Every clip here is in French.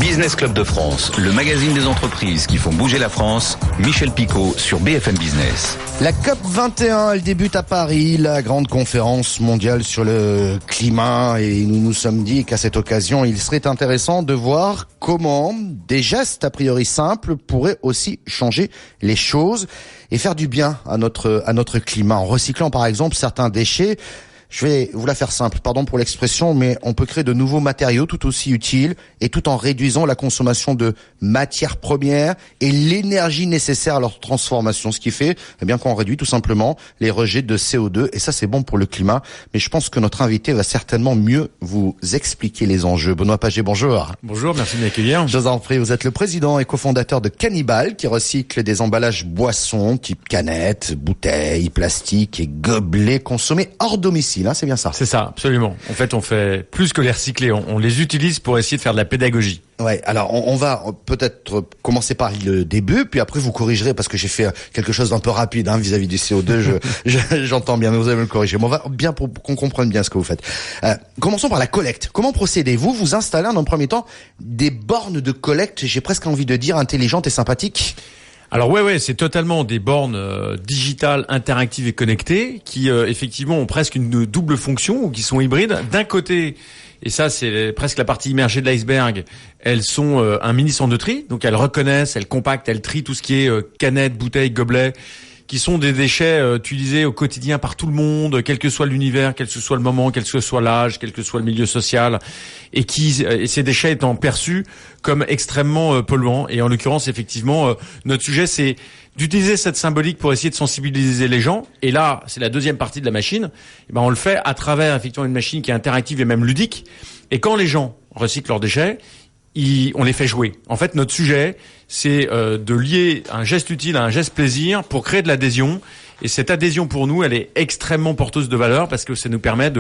Business Club de France, le magazine des entreprises qui font bouger la France. Michel Picot sur BFM Business. La COP 21, elle débute à Paris, la grande conférence mondiale sur le climat. Et nous nous sommes dit qu'à cette occasion, il serait intéressant de voir comment des gestes a priori simples pourraient aussi changer les choses et faire du bien à notre climat. En recyclant par exemple certains déchets. Je vais vous la faire simple, pardon pour l'expression, mais on peut créer de nouveaux matériaux tout aussi utiles et tout en réduisant la consommation de matières premières et l'énergie nécessaire à leur transformation. Ce qui fait qu'on réduit tout simplement les rejets de CO2 et ça c'est bon pour le climat. Mais je pense que notre invité va certainement mieux vous expliquer les enjeux. Benoît Paget, bonjour. Bonjour, merci de m'accueillir. Je vous en prie, vous êtes le président et cofondateur de Cannibal qui recycle des emballages boissons type canettes, bouteilles, plastiques et gobelets consommés hors domicile. C'est bien ça. C'est ça, absolument. En fait, on fait plus que les recycler, on les utilise pour essayer de faire de la pédagogie. Ouais, alors on va peut-être commencer par le début, puis après vous corrigerez parce que j'ai fait quelque chose d'un peu rapide vis-à-vis du CO2. J'entends bien, mais vous allez me le corriger. Mais on va bien pour qu'on comprenne bien ce que vous faites. Commençons par la collecte. Comment procédez-vous? Vous installez en premier temps des bornes de collecte, j'ai presque envie de dire intelligentes et sympathiques. Alors ouais, c'est totalement des bornes digitales, interactives et connectées qui effectivement ont presque une double fonction ou qui sont hybrides. D'un côté, et ça c'est presque la partie immergée de l'iceberg, elles sont un mini centre de tri, donc elles reconnaissent, elles compactent, elles trient tout ce qui est canettes, bouteilles, gobelets, qui sont des déchets utilisés au quotidien par tout le monde, quel que soit l'univers, quel que soit le moment, quel que soit l'âge, quel que soit le milieu social, et ces déchets étant perçus comme extrêmement polluants. Et en l'occurrence, effectivement, notre sujet, c'est d'utiliser cette symbolique pour essayer de sensibiliser les gens. Et là, c'est la deuxième partie de la machine. On le fait à travers effectivement une machine qui est interactive et même ludique. Et quand les gens recyclent leurs déchets, on les fait jouer. En fait, notre sujet, c'est de lier un geste utile à un geste plaisir pour créer de l'adhésion. Et cette adhésion, pour nous, elle est extrêmement porteuse de valeur parce que ça nous permet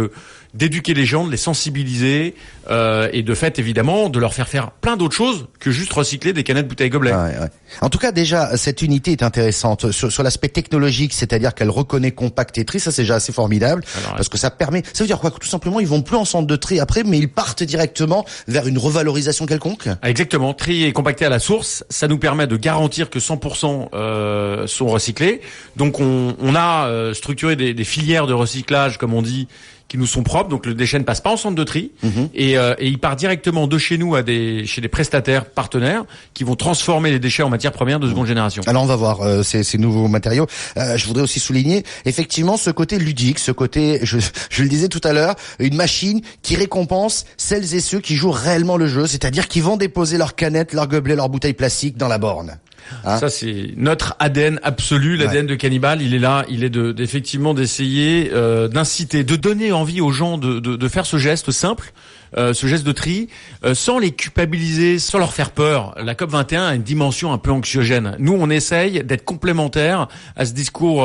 d'éduquer les gens, de les sensibiliser et de fait, évidemment, de leur faire plein d'autres choses que juste recycler des canettes, bouteilles, gobelets. Ouais. En tout cas, déjà, cette unité est intéressante sur l'aspect technologique, c'est-à-dire qu'elle reconnaît compact et tri. Ça, c'est déjà assez formidable parce que ça permet. Ça veut dire quoi? Que tout simplement, ils vont plus en centre de tri après, mais ils partent directement vers une revalorisation quelconque. Exactement. Tri et compacté à la source, ça nous permet de garantir que 100% sont recyclés. Donc on a structuré des filières de recyclage, comme on dit, qui nous sont propres. Donc le déchet ne passe pas en centre de tri et il part directement de chez nous chez des prestataires partenaires qui vont transformer les déchets en matières premières de seconde génération. Alors on va voir ces nouveaux matériaux. Je voudrais aussi souligner effectivement ce côté ludique, ce côté, je le disais tout à l'heure, une machine qui récompense celles et ceux qui jouent réellement le jeu, c'est-à-dire qui vont déposer leurs canettes, leurs gobelets, leurs bouteilles plastiques dans la borne. Ça c'est notre ADN absolu, l'ADN de Cannibal. Il est là, il est effectivement d'essayer d'inciter, de donner envie aux gens de faire ce geste simple, ce geste de tri, sans les culpabiliser, sans leur faire peur. La COP 21 a une dimension un peu anxiogène. Nous, on essaye d'être complémentaires à ce discours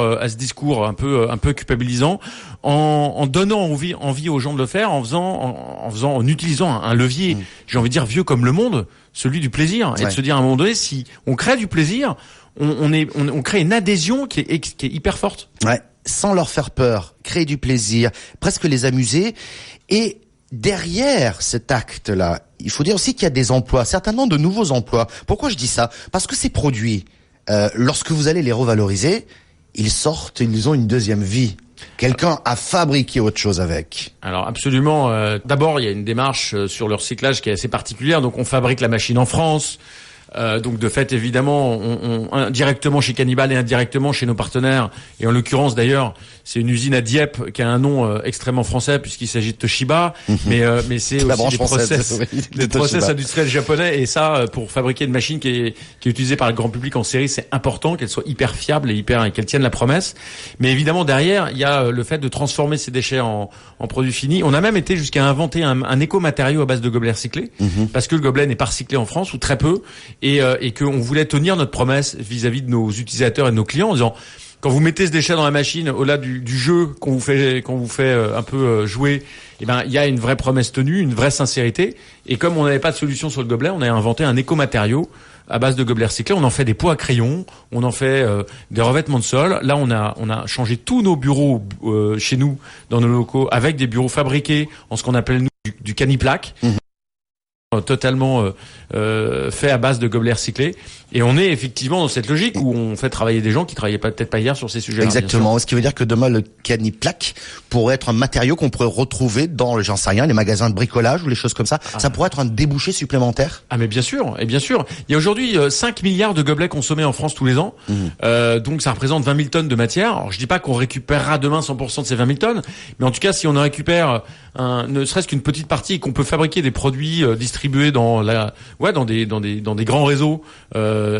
un peu culpabilisant, en donnant envie aux gens de le faire, en utilisant un levier, j'ai envie de dire vieux comme le monde, celui du plaisir, et de se dire à un moment donné, si on crée du plaisir, on crée une adhésion qui est hyper forte. Ouais, sans leur faire peur, créer du plaisir, presque les amuser. Et derrière cet acte-là, il faut dire aussi qu'il y a des emplois, certainement de nouveaux emplois. Pourquoi je dis ça? Parce que ces produits, lorsque vous allez les revaloriser, ils ont une deuxième vie. Quelqu'un a fabriqué autre chose avec. Alors absolument. D'abord, il y a une démarche sur le recyclage qui est assez particulière. Donc on fabrique la machine en France. Donc de fait, évidemment, indirectement chez Cannibal et indirectement chez nos partenaires. Et en l'occurrence, d'ailleurs, c'est une usine à Dieppe qui a un nom extrêmement français puisqu'il s'agit de Toshiba. Mais c'est aussi des process industriels japonais. Et ça, pour fabriquer une machine qui est utilisée par le grand public en série, c'est important qu'elle soit hyper fiable et qu'elle tienne la promesse. Mais évidemment, derrière, il y a le fait de transformer ces déchets en produits finis. On a même été jusqu'à inventer un éco-matériau à base de gobelets recyclés parce que le gobelet n'est pas recyclé en France ou très peu. Et qu'on voulait tenir notre promesse vis-à-vis de nos utilisateurs et de nos clients en disant quand vous mettez ce déchet dans la machine, au-delà du jeu qu'on vous fait un peu jouer, il y a une vraie promesse tenue, une vraie sincérité. Et comme on n'avait pas de solution sur le gobelet, on a inventé un éco-matériau à base de gobelets recyclés. On en fait des pots à crayons, on en fait des revêtements de sol. Là, on a changé tous nos bureaux chez nous, dans nos locaux, avec des bureaux fabriqués en ce qu'on appelle nous du Canniplaque. totalement fait à base de gobelets recyclés. Et on est effectivement dans cette logique où on fait travailler des gens qui travaillaient peut-être pas hier sur ces sujets-là. Exactement. Ce qui veut dire que demain, le Caniplaque pourrait être un matériau qu'on pourrait retrouver dans, j'en sais rien, les magasins de bricolage ou les choses comme ça. Ça pourrait être un débouché supplémentaire. Ah mais bien sûr, et bien sûr. Il y a aujourd'hui 5 milliards de gobelets consommés en France tous les ans. Donc ça représente 20 000 tonnes de matière. Alors je dis pas qu'on récupérera demain 100% de ces 20 000 tonnes, mais en tout cas si on en récupère ne serait-ce qu'une petite partie et qu'on peut fabriquer des produits distribués dans des grands réseaux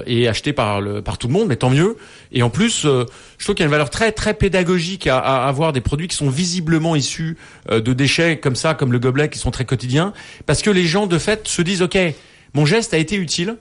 et achetés par tout le monde, mais tant mieux. Et en plus, je trouve qu'il y a une valeur très très pédagogique à avoir des produits qui sont visiblement issus de déchets comme ça, comme le gobelet, qui sont très quotidiens, parce que les gens de fait se disent ok, mon geste a été utile,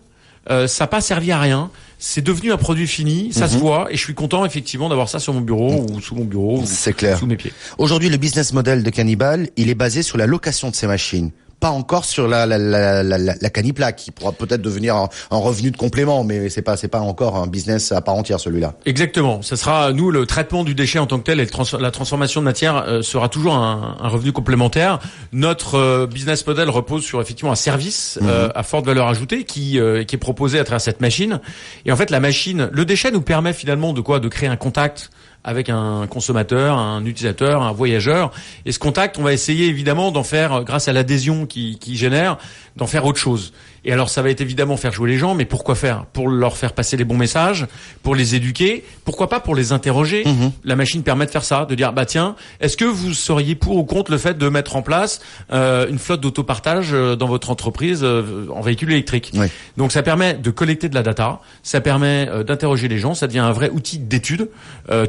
ça n'a pas servi à rien, c'est devenu un produit fini, ça se voit, et je suis content effectivement d'avoir ça sur mon bureau ou sous mon bureau ou sous mes pieds. Aujourd'hui, le business model de Cannibal, il est basé sur la location de ces machines. Pas encore sur la Caniplaque, qui pourra peut-être devenir un revenu de complément, mais c'est pas encore un business à part entière, celui-là. Exactement. Ça sera, nous, le traitement du déchet en tant que tel et la transformation de matière sera toujours un revenu complémentaire. Notre business model repose sur effectivement un service à forte valeur ajoutée qui est proposé à travers cette machine. Et en fait, la machine, le déchet nous permet finalement de créer un contact avec un consommateur, un utilisateur, un voyageur. Et ce contact, on va essayer évidemment d'en faire, grâce à l'adhésion qui génère, d'en faire autre chose. Et alors ça va être évidemment faire jouer les gens, mais pourquoi faire? Pour leur faire passer les bons messages, pour les éduquer, pourquoi pas pour les interroger. La machine permet de faire ça, de dire bah tiens, est-ce que vous seriez pour ou contre le fait de mettre en place une flotte d'autopartage dans votre entreprise en véhicule électrique? Donc ça permet de collecter de la data, ça permet d'interroger les gens, ça devient un vrai outil d'étude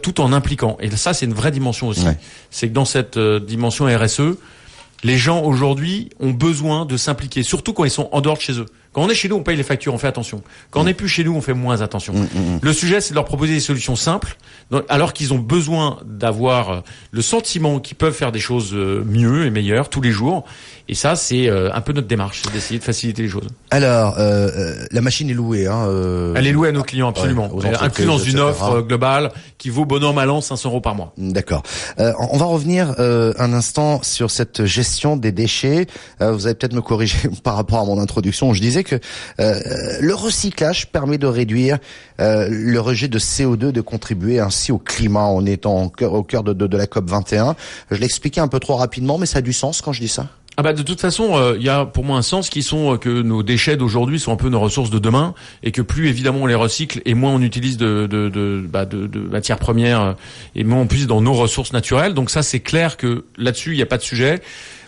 tout en impliquant. Et ça c'est une vraie dimension aussi. C'est que dans cette dimension RSE, les gens aujourd'hui ont besoin de s'impliquer, surtout quand ils sont en dehors de chez eux. Quand on est chez nous, on paye les factures, on fait attention. Quand on n'est plus chez nous, on fait moins attention. Le sujet, c'est de leur proposer des solutions simples, alors qu'ils ont besoin d'avoir le sentiment qu'ils peuvent faire des choses mieux et meilleures tous les jours. Et ça, c'est un peu notre démarche, c'est d'essayer de faciliter les choses. Alors, la machine est louée. Elle est louée à nos clients, absolument. Inclus dans une offre globale qui vaut bon an, mal an, 500 € par mois. D'accord. On va revenir un instant sur cette gestion des déchets. Vous allez peut-être me corriger par rapport à mon introduction. Je disais que le recyclage permet de réduire le rejet de CO2, de contribuer ainsi au climat en étant au cœur de la COP 21. Je l'expliquais un peu trop rapidement, mais ça a du sens quand je dis ça. Ah bah de toute façon, il y a pour moi un sens qui sont que nos déchets d'aujourd'hui sont un peu nos ressources de demain et que plus évidemment on les recycle et moins on utilise de matières premières et moins on puise dans nos ressources naturelles. Donc ça c'est clair que là-dessus il n'y a pas de sujet.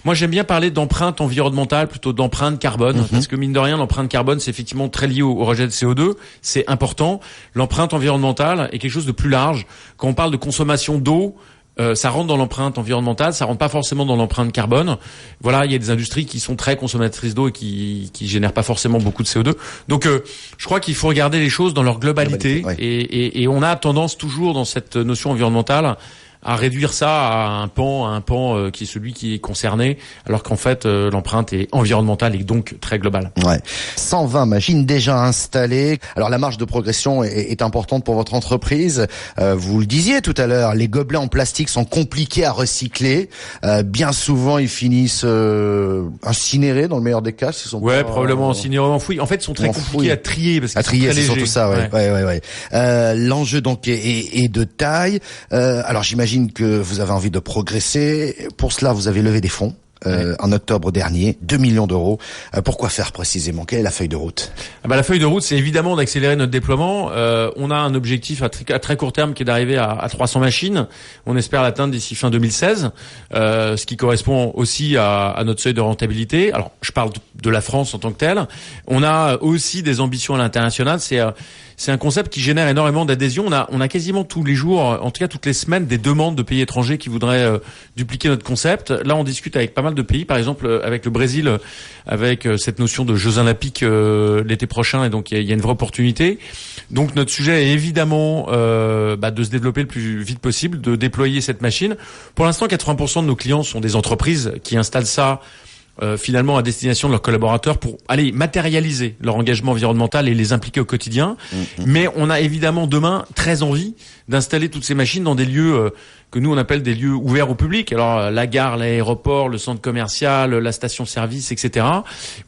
Moi, j'aime bien parler d'empreinte environnementale plutôt d'empreinte carbone, parce que mine de rien, l'empreinte carbone, c'est effectivement très lié au rejet de CO2. C'est important. L'empreinte environnementale est quelque chose de plus large. Quand on parle de consommation d'eau, ça rentre dans l'empreinte environnementale, ça rentre pas forcément dans l'empreinte carbone. Voilà, il y a des industries qui sont très consommatrices d'eau et qui génèrent pas forcément beaucoup de CO2. Donc, je crois qu'il faut regarder les choses dans leur globalité. Et on a tendance toujours dans cette notion environnementale à réduire ça à un pan qui est celui qui est concerné, alors qu'en fait l'empreinte est environnementale et donc très globale. 120 machines déjà installées. Alors la marge de progression est importante pour votre entreprise. Vous le disiez tout à l'heure, les gobelets en plastique sont compliqués à recycler. Bien souvent, ils finissent incinérés dans le meilleur des cas. Probablement incinérés, enfouis. En fait, ils sont très compliqués à trier parce qu'ils sont très légers. C'est surtout ça. L'enjeu donc est de taille. Alors j'imagine que vous avez envie de progresser. Pour cela, vous avez levé des fonds. En octobre dernier, 2 millions d'euros. Pourquoi faire précisément? Quelle est la feuille de route? La feuille de route, c'est évidemment d'accélérer notre déploiement. On a un objectif à très court terme qui est d'arriver à 300 machines. On espère l'atteindre d'ici fin 2016, ce qui correspond aussi à notre seuil de rentabilité. Alors, je parle de la France en tant que telle. On a aussi des ambitions à l'international. C'est un concept qui génère énormément d'adhésion. On a quasiment tous les jours, en tout cas toutes les semaines, des demandes de pays étrangers qui voudraient dupliquer notre concept. Là, on discute avec pas mal de pays, par exemple avec le Brésil, avec cette notion de Jeux Olympiques l'été prochain, et donc il y a une vraie opportunité. Donc notre sujet est évidemment de se développer le plus vite possible, de déployer cette machine. Pour l'instant, 80% de nos clients sont des entreprises qui installent ça finalement à destination de leurs collaborateurs pour aller matérialiser leur engagement environnemental et les impliquer au quotidien. Mais on a évidemment demain très envie d'installer toutes ces machines dans des lieux que nous on appelle des lieux ouverts au public. Alors la gare, l'aéroport, le centre commercial, la station-service, etc.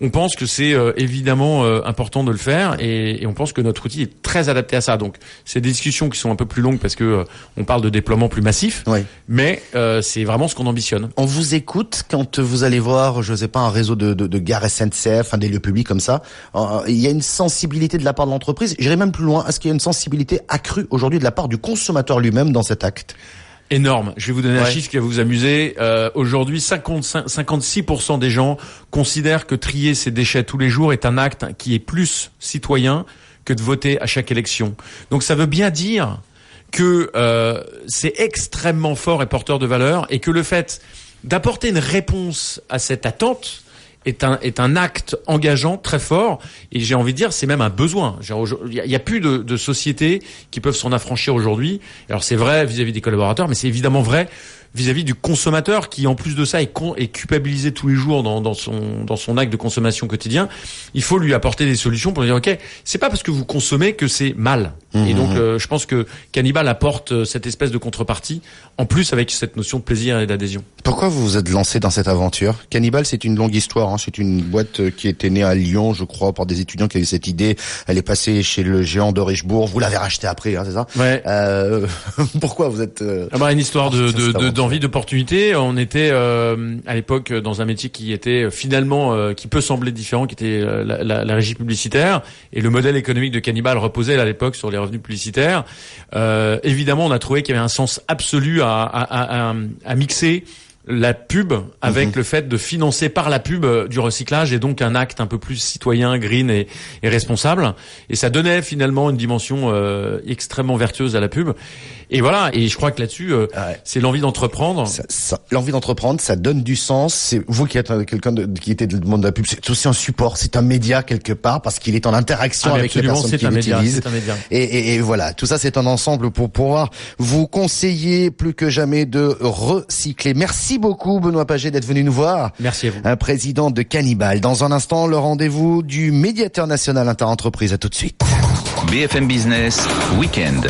On pense que c'est évidemment important de le faire et on pense que notre outil est très adapté à ça. Donc c'est des discussions qui sont un peu plus longues parce que on parle de déploiement plus massif, mais c'est vraiment ce qu'on ambitionne. On vous écoute quand vous allez voir, je sais pas, un réseau de gares SNCF, des lieux publics comme ça. Il y a une sensibilité de la part de l'entreprise. J'irai même plus loin. Est-ce qu'il y a une sensibilité accrue aujourd'hui de la part du consommateur lui-même dans cet acte? Énorme. Je vais vous donner un chiffre qui va vous amuser. Aujourd'hui, 56% des gens considèrent que trier ses déchets tous les jours est un acte qui est plus citoyen que de voter à chaque élection. Donc ça veut bien dire que c'est extrêmement fort et porteur de valeur et que le fait d'apporter une réponse à cette attente est un acte engageant très fort et j'ai envie de dire c'est même un besoin. Il y a plus de sociétés qui peuvent s'en affranchir aujourd'hui. Alors c'est vrai vis-à-vis des collaborateurs, mais c'est évidemment vrai vis-à-vis du consommateur qui en plus de ça est culpabilisé tous les jours dans son acte de consommation quotidien. Il faut lui apporter des solutions pour lui dire ok, c'est pas parce que vous consommez que c'est mal. Et donc je pense que Cannibal apporte cette espèce de contrepartie en plus avec cette notion de plaisir et d'adhésion. Pourquoi vous vous êtes lancé dans cette aventure? Cannibal, c'est une longue histoire. C'est une boîte qui était née à Lyon, je crois, par des étudiants qui avaient cette idée. Elle est passée chez le géant de Richebourg. Vous l'avez rachetée après, c'est ça? Ouais. Pourquoi vous êtes une histoire d'envie, d'opportunité. On était à l'époque dans un métier qui était finalement qui peut sembler différent, qui était la régie publicitaire. Et le modèle économique de Cannibal reposait à l'époque sur les revenus publicitaires. Évidemment, on a trouvé qu'il y avait un sens absolu à mixer la pub avec le fait de financer par la pub du recyclage et donc un acte un peu plus citoyen, green et responsable. Et ça donnait finalement une dimension extrêmement vertueuse à la pub. Et voilà, et je crois que là-dessus, c'est l'envie d'entreprendre. L'envie d'entreprendre, ça donne du sens. C'est vous qui êtes quelqu'un qui était du monde de la pub, c'est aussi un support, c'est un média quelque part parce qu'il est en interaction avec les personnes qui l'utilisent. Et voilà, tout ça c'est un ensemble pour pouvoir vous conseiller plus que jamais de recycler. Merci beaucoup Benoît Pagé d'être venu nous voir. Merci à vous. Un président de Cannibal. Dans un instant, le rendez-vous du médiateur national interentreprise. À tout de suite. BFM Business, Week-end.